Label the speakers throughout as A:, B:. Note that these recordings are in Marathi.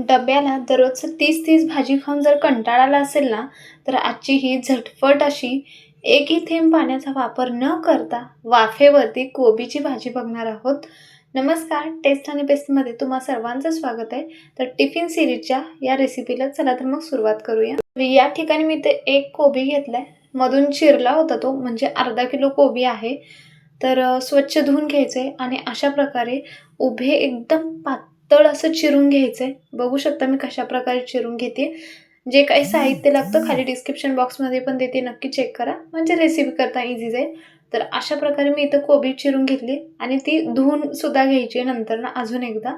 A: डब्याला दररोजचं 30-30 भाजी खाऊन जर कंटाळा आला असेल ना, तर आजची ही झटपट अशी एकही थेंब पाण्याचा वापर न करता वाफेवरती कोबीची भाजी बघणार आहोत. नमस्कार, टेस्ट आणि बेस्टमध्ये तुम्हा सर्वांचं स्वागत आहे. तर टिफिन सिरीजच्या या रेसिपीला चला तर मग सुरुवात करूया. या ठिकाणी मी ते एक कोबी घेतलाय, मधून चिरला होता तो, म्हणजे अर्धा किलो कोबी आहे. तर स्वच्छ धुवून घ्यायचे आणि अशा प्रकारे उभे एकदम पातळ असं चिरून घ्यायचंय. बघू शकता मी कशा प्रकारे चिरून घेते. जे काही साहित्य लागतं खाली डिस्क्रिप्शन बॉक्समध्ये पण देते, नक्की चेक करा, म्हणजे रेसिपी करता इझी जाईल. तर अशा प्रकारे मी इथं कोबी चिरून घेतली आणि ती धुवून सुद्धा घ्यायची नंतर ना अजून एकदा.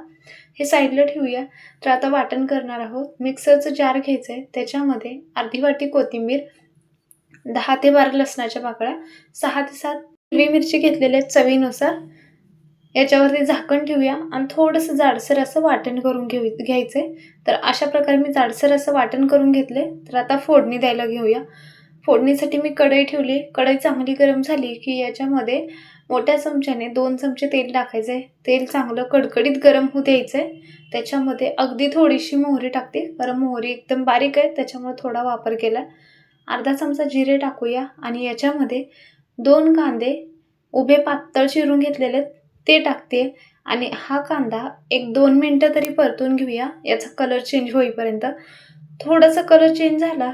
A: हे साईडला ठेवूया. तर आता वाटण करणार आहोत. मिक्सरचं जार घ्यायचं आहे, त्याच्यामध्ये अर्धी वाटी कोथिंबीर, 10 ते 12 लसणाच्या पाकळ्या, 6 ते 7 हिरवी मिरची घेतलेले आहेत चवीनुसार. याच्यावरती झाकण ठेवूया आणि थोडंसं जाडसर असं वाटण करून घ्यायचं आहे. तर अशा प्रकारे मी जाडसर असं वाटण करून घेतले. तर आता फोडणी द्यायला घेऊया. फोडणीसाठी मी कढई ठेवली. कढई चांगली गरम झाली की याच्यामध्ये मोठ्या चमच्याने 2 चमचे तेल टाकायचं आहे. तेल चांगलं कडकडीत गरम होऊ द्यायचं आहे. त्याच्यामध्ये अगदी थोडीशी मोहरी टाकते, कारण मोहरी एकदम बारीक आहे त्याच्यामुळे थोडा वापर केला. अर्धा चमचा जिरे टाकूया आणि याच्यामध्ये 2 कांदे उभे पातळ चिरून घेतलेले आहेत ते टाकते. आणि हा कांदा 1-2 मिनटं तरी परतून घेऊया, याचा कलर चेंज होईपर्यंत. थोडासा कलर चेंज झाला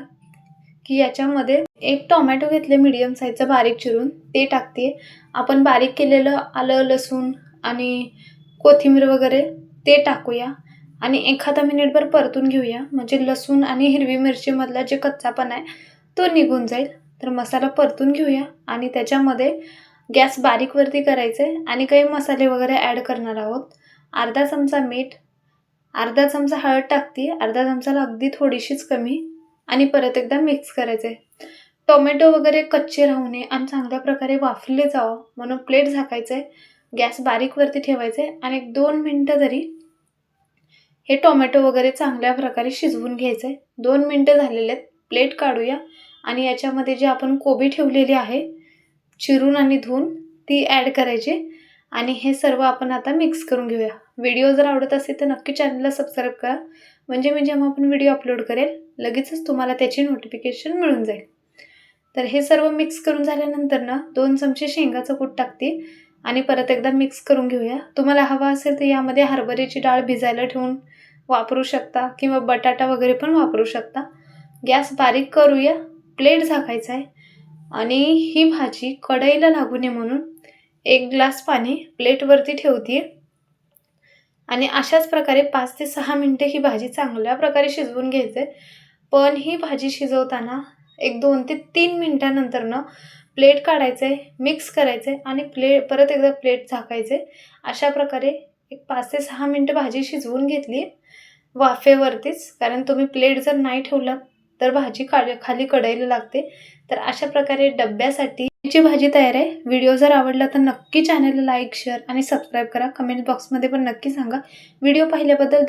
A: की याच्यामध्ये एक टोमॅटो घेतले मीडियम साईजचा बारीक चिरून, ते टाकते. आपण बारीक केलेलं आलं, लसूण आणि कोथिंबीर वगैरे ते टाकूया आणि एखादा मिनिटभर परतून घेऊया, म्हणजे लसूण आणि हिरवी मिरचीमधला जे कच्चापणा आहे तो निघून जाईल. तर मसाला परतून घेऊया आणि त्याच्यामध्ये गॅस बारीकवरती करायचं आहे आणि काही मसाले वगैरे ॲड करणार आहोत. अर्धा चमचा मीठ, अर्धा चमचा हळद टाकते, अर्धा चमचाला अगदी थोडीशीच कमी, आणि परत एकदा मिक्स करायचं आहे. टोमॅटो वगैरे कच्चे राहू नये आणि चांगल्या प्रकारे वाफले जावं म्हणून प्लेट झाकायचं आहे, गॅस बारीकवरती ठेवायचं आहे आणि 1-2 मिनटं तरी हे टोमॅटो वगैरे चांगल्या प्रकारे शिजवून घ्यायचं आहे. 2 मिनटं झालेले आहेत. प्लेट काढूया आणि याच्यामध्ये जे आपण कोबी ठेवलेली आहे चिरून आणि धुवून, ती ॲड करायची आणि हे सर्व आपण आता मिक्स करून घेऊया. व्हिडिओ जर आवडत असेल तर नक्की चॅनलला सबस्क्राईब करा, म्हणजे मी जेव्हा आपण व्हिडिओ अपलोड करेल लगेचच तुम्हाला त्याची नोटिफिकेशन मिळून जाईल. तर हे सर्व मिक्स करून झाल्यानंतर ना 2 चमचे शेंगाचं कूट टाकते आणि परत एकदा मिक्स करून घेऊया. तुम्हाला हवा असेल तर यामध्ये हरभऱ्याची डाळ भिजायला ठेवून वापरू शकता किंवा बटाटा वगैरे पण वापरू शकता. गॅस बारीक करूया, प्लेट झाकायचा आहे आणि ही भाजी कढईला लागू नये म्हणून 1 ग्लास पाणी प्लेटवरती ठेवते आणि अशाच प्रकारे 5 ते 6 मिनटं ही भाजी चांगल्या प्रकारे शिजवून घ्यायचं आहे. पण ही भाजी शिजवताना 2 ते 3 मिनटानंतर प्लेट काढायचं आहे, मिक्स करायचं आहे आणि परत एकदा प्लेट झाकायचं आहे. अशा प्रकारे 5 ते 6 मिनटं भाजी शिजवून घेतली वाफेवरतीच, कारण तुम्ही प्लेट जर नाही ठेवलात तर भाजी खाली कढईला लागते. तर अशा प्रकारे डब्यासाठी ची भाजी तयार आहे. व्हिडिओ जर आवडला तर नक्की चॅनलला लाईक, शेअर आणि सबस्क्राईब करा. कमेंट बॉक्समध्ये पण नक्की सांगा. व्हिडिओ पाहिल्याबद्दल